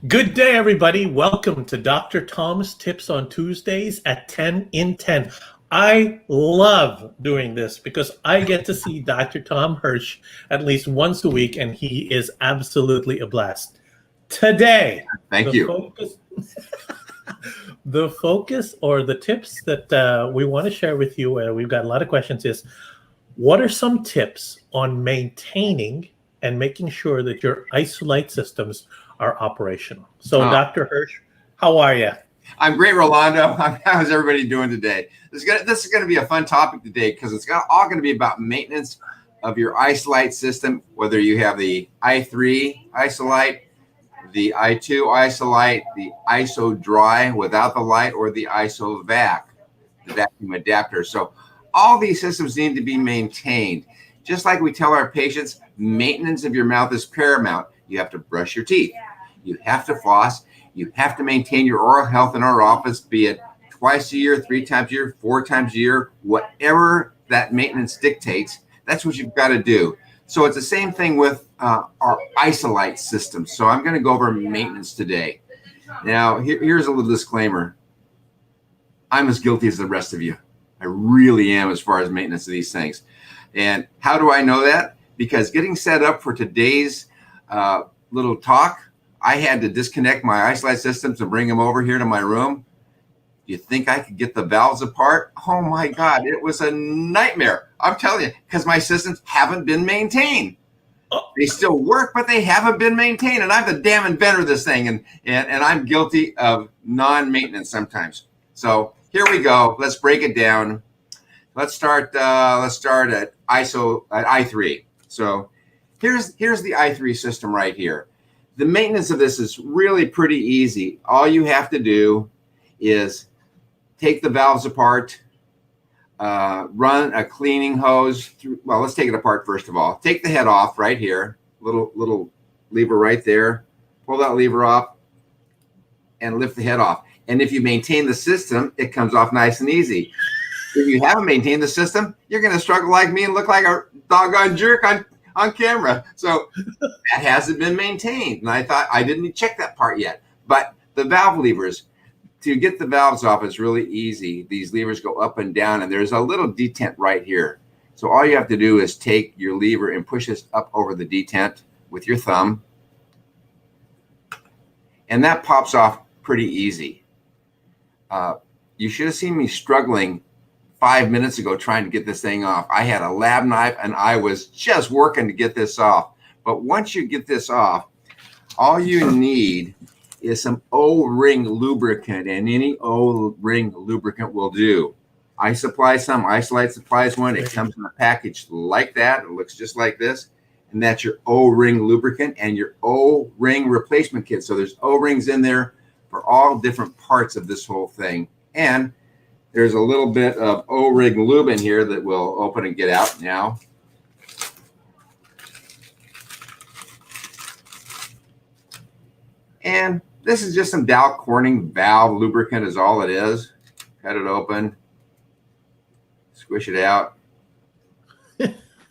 Good day, everybody. Welcome to Dr. Tom's Tips on Tuesdays at 10 in 10. I love doing this because I get to see Dr. Tom Hirsch at least once a week, and he is absolutely a blast. Today, Thank the you. focus, the focus or the tips that we want to share with you, we've got a lot of questions, is what are some tips on maintaining and making sure that your Isolite systems are operational? So, Dr. Hirsch, how are you? I'm great, Rolando. How's everybody doing today? This is going to be a fun topic today because it's all going to be about maintenance of your Isolite system, whether you have the i3 Isolite, the i2 Isolite, the ISO Dry without the light, or the ISO Vac, the vacuum adapter. So all these systems need to be maintained. Just like we tell our patients, maintenance of your mouth is paramount. You have to brush your teeth. You have to floss. You have to maintain your oral health in our office, be it twice a year, 3 times a year, 4 times a year, whatever that maintenance dictates, that's what you've got to do. So it's the same thing with our Isolite system. So I'm going to go over maintenance today. Now, here's a little disclaimer. I'm as guilty as the rest of you. I really am as far as maintenance of these things. And how do I know that? Because getting set up for today's little talk, I had to disconnect my Isolite systems and bring them over here to my room. You think I could get the valves apart? Oh my God, it was a nightmare. I'm telling you, because my systems haven't been maintained. They still work, but they haven't been maintained. And I'm the damn inventor of this thing, and I'm guilty of non-maintenance sometimes. So here we go. Let's break it down. Let's start at i3. So here's the i3 system right here. The maintenance of this is really pretty easy. All you have to do is take the valves apart, run a cleaning hose through. Well, let's take it apart first of all. Take the head off right here, little lever right there. Pull that lever off and lift the head off. And if you maintain the system, it comes off nice and easy. If you haven't maintained the system, you're going to struggle like me and look like a doggone jerk on camera. So that hasn't been maintained. And I thought I didn't check that part yet. But the valve levers, to get the valves off, is really easy. These levers go up and down, and there's a little detent right here. So all you have to do is take your lever and push this up over the detent with your thumb. And that pops off pretty easy. You should have seen me struggling 5 minutes ago trying to get this thing off. I had a lab knife and I was just working to get this off. But once you get this off, all you need is some O-ring lubricant, and any O-ring lubricant will do. I supply some, Isolite supplies one. It comes in a package like that. It looks just like this. And that's your O-ring lubricant and your O-ring replacement kit. So there's O-rings in there for all different parts of this whole thing. And there's a little bit of O-ring lube in here that will open and get out now. And this is just some Dow Corning valve lubricant is all it is. Cut it open, squish it out.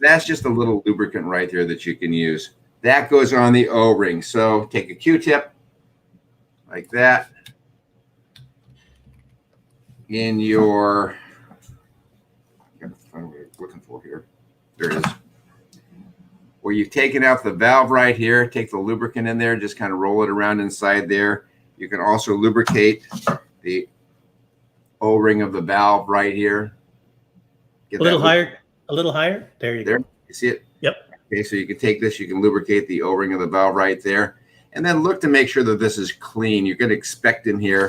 That's just a little lubricant right there that you can use. That goes on the O-ring. So take a Q-tip like that. In your, I'm looking for here. There it is. Where you've taken out the valve right here, take the lubricant in there, just kind of roll it around inside there. You can also lubricate the O-ring of the valve right here. Get a little higher, a little higher. There you go. You see it? Yep. Okay, so you can take this, you can lubricate the O-ring of the valve right there, and then look to make sure that this is clean. You're going to expect in here.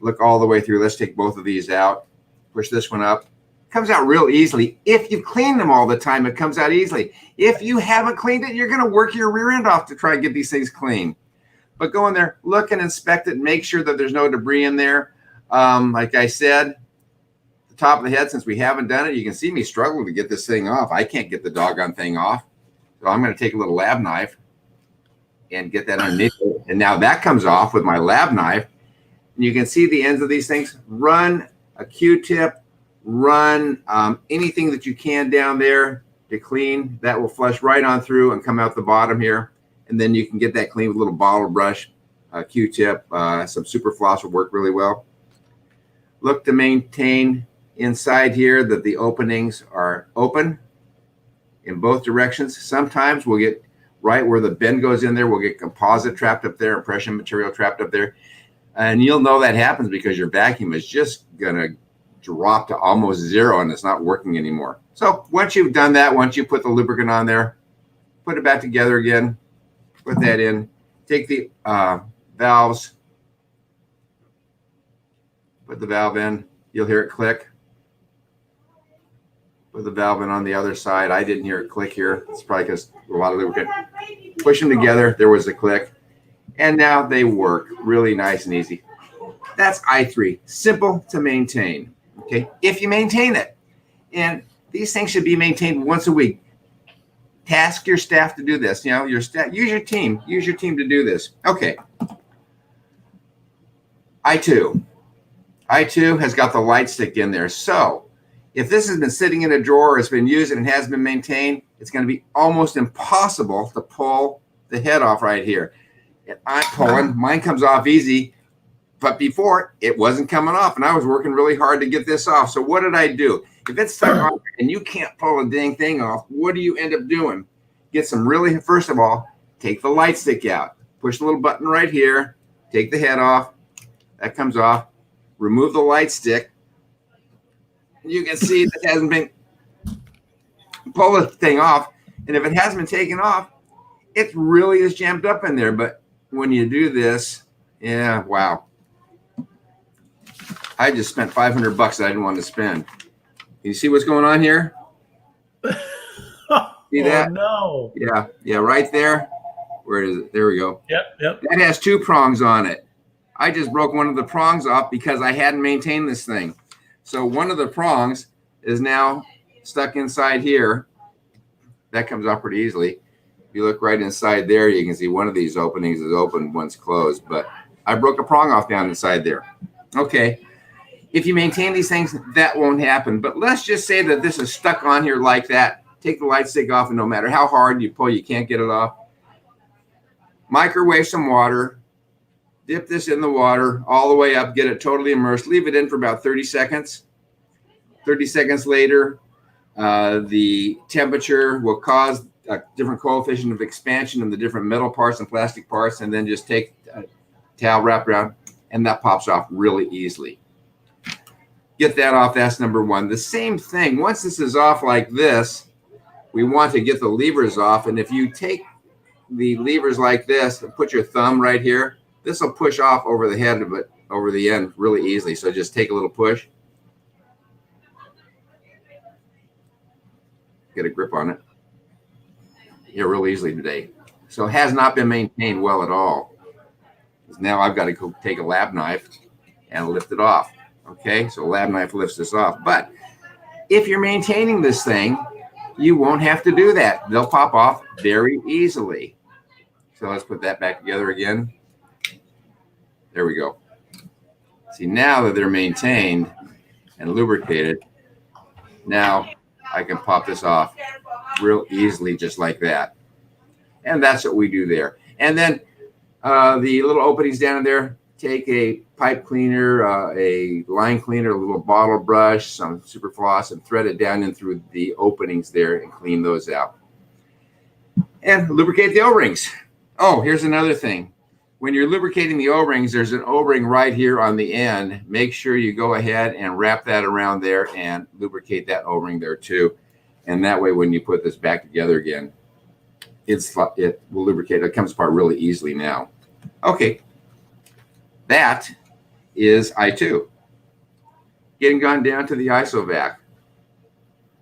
Look all the way through. Let's take both of these out. Push this one up. Comes out real easily. If you clean them all the time, it comes out easily. If you haven't cleaned it, you're going to work your rear end off to try and get these things clean. But go in there, look and inspect it, and make sure that there's no debris in there. Like I said, the top of the head, since we haven't done it, you can see me struggling to get this thing off. I can't get the doggone thing off. So I'm going to take a little lab knife and get that underneath it. And now that comes off with my lab knife. And you can see the ends of these things. Run a Q-tip, run anything that you can down there to clean. That will flush right on through and come out the bottom here. and then you can get that clean with a little bottle brush, a Q-tip, some super floss will work really well. Look to maintain inside here that the openings are open in both directions. Sometimes we'll get right where the bend goes in there, we'll get composite trapped up there, impression material trapped up there. And you'll know that happens because your vacuum is just gonna drop to almost zero and it's not working anymore. So once you've done that, once you put the lubricant on there, put it back together again, put that in, take the valves, put the valve in, you'll hear it click. Put the valve in on the other side. I didn't hear it click here. It's probably because a lot of lubricant. Push them together, there was a click. And now they work really nice and easy. That's i3, simple to maintain, okay? If you maintain it. And these things should be maintained once a week. Task your staff to do this. You know, your staff, use your team to do this. Okay. i2 has got the light stick in there. So if this has been sitting in a drawer, it's been used and it hasn't been maintained, it's going to be almost impossible to pull the head off right here. And I'm pulling, mine comes off easy, but before it wasn't coming off and I was working really hard to get this off. So what did I do? If it's stuck on and you can't pull a dang thing off, what do you end up doing? Get some really, first of all, take the light stick out, push the little button right here, take the head off, that comes off, remove the light stick. You can see that hasn't been, pull the thing off. And if it hasn't been taken off, it really is jammed up in there. But when you do this, yeah, wow. I just spent $500 that I didn't want to spend. You see what's going on here? See that? Oh, no. Yeah, right there. Where is it? There we go. Yep. That has 2 prongs on it. I just broke one of the prongs off because I hadn't maintained this thing. So one of the prongs is now stuck inside here. That comes off pretty easily. If you look right inside there, you can see one of these openings is open, one's closed. But I broke a prong off down inside there. Okay. If you maintain these things, that won't happen. But let's just say that this is stuck on here like that. Take the light stick off, and no matter how hard you pull, you can't get it off. Microwave some water. Dip this in the water all the way up. Get it totally immersed. Leave it in for about 30 seconds. 30 seconds later, the temperature will cause a different coefficient of expansion in the different metal parts and plastic parts, and then just take a towel, wrap around, and that pops off really easily. Get that off. That's number one. The same thing, once this is off like this, we want to get the levers off. And if you take the levers like this and put your thumb right here, this will push off over the head of it, over the end really easily. So just take a little push. Get a grip on it. Yeah, real easily today. So it has not been maintained well at all. Now I've got to go take a lab knife and lift it off. Okay, so a lab knife lifts this off. But if you're maintaining this thing, you won't have to do that. They'll pop off very easily. So let's put that back together again. There we go. See, now that they're maintained and lubricated, now I can pop this off real easily just like that. And that's what we do there. And then the little openings down in there, take a pipe cleaner, a line cleaner, a little bottle brush, some super floss, and thread it down in through the openings there and clean those out. And lubricate the O-rings. Oh, here's another thing. When you're lubricating the O-rings, there's an O-ring right here on the end. Make sure you go ahead and wrap that around there and lubricate that O-ring there too. And that way, when you put this back together again, it will lubricate. It comes apart really easily now. Okay. That is I2. Getting gone down to the IsoVac.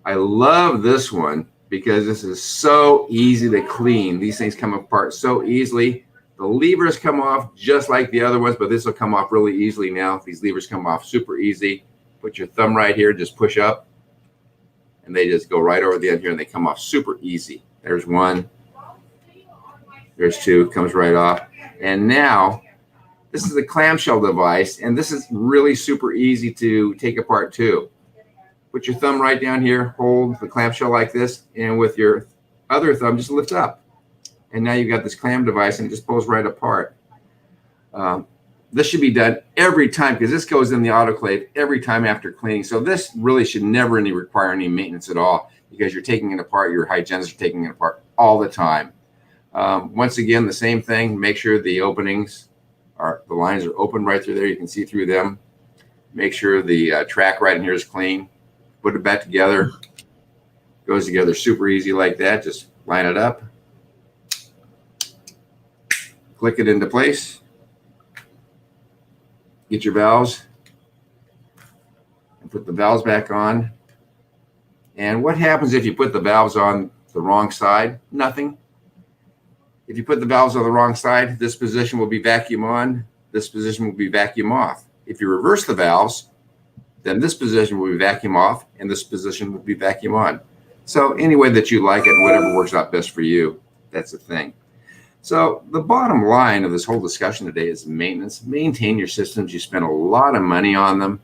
I love this one because this is so easy to clean. These things come apart so easily. The levers come off just like the other ones, but this will come off really easily now. These levers come off super easy. Put your thumb right here, just push up, and they just go right over the end here, and they come off super easy. There's one. There's two. Comes right off. And now, this is a clamshell device, and this is really super easy to take apart too. Put your thumb right down here, hold the clamshell like this, and with your other thumb, just lift up. and now you've got this clam device and it just pulls right apart. This should be done every time because this goes in the autoclave every time after cleaning. So this really should never require any maintenance at all because you're taking it apart. Your hygienists are taking it apart all the time. Once again, the same thing. Make sure the openings the lines are open right through there. You can see through them. Make sure the track right in here is clean. Put it back together. Goes together super easy like that. Just line it up. Click it into place. Get your valves and put the valves back on. And what happens if you put the valves on the wrong side? Nothing. If you put the valves on the wrong side, this position will be vacuum on, this position will be vacuum off. If you reverse the valves, then this position will be vacuum off and this position will be vacuum on. So any way that you like it and whatever works out best for you, that's the thing. So the bottom line of this whole discussion today is maintenance. Maintain your systems. You spend a lot of money on them.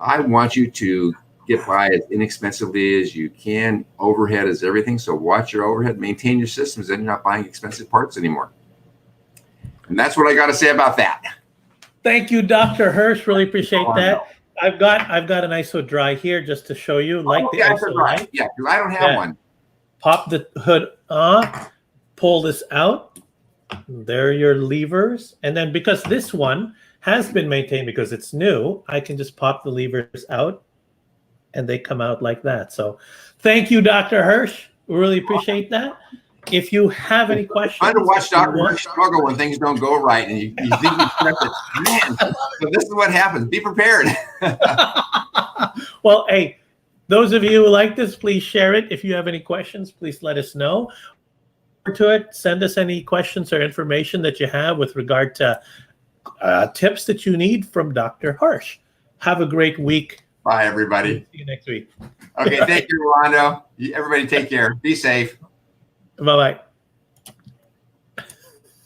I want you to get by as inexpensively as you can. Overhead is everything. So watch your overhead, maintain your systems, and you're not buying expensive parts anymore. And that's what I got to say about that. Thank you, Dr. Hirsch. Really appreciate that. I've got an ISO dry here just to show you, the Isolite. Yeah, because I don't have one. Pop the hood on, pull this out. There are your levers. And then because this one has been maintained because it's new, I can just pop the levers out and they come out like that. So thank you, Dr. Hirsch. We really appreciate that. If you have any questions. Trying to watch Dr. Hirsch struggle when things don't go right and you think you prep it. Man, so this is what happens. Be prepared. Well, hey, those of you who like this, please share it. If you have any questions, please let us know. To it, send us any questions or information that you have with regard to tips that you need from Dr. Hirsch. Have a great week. Bye, everybody. See you next week. Okay, thank you, Rolando. Everybody take care. Be safe. Bye-bye.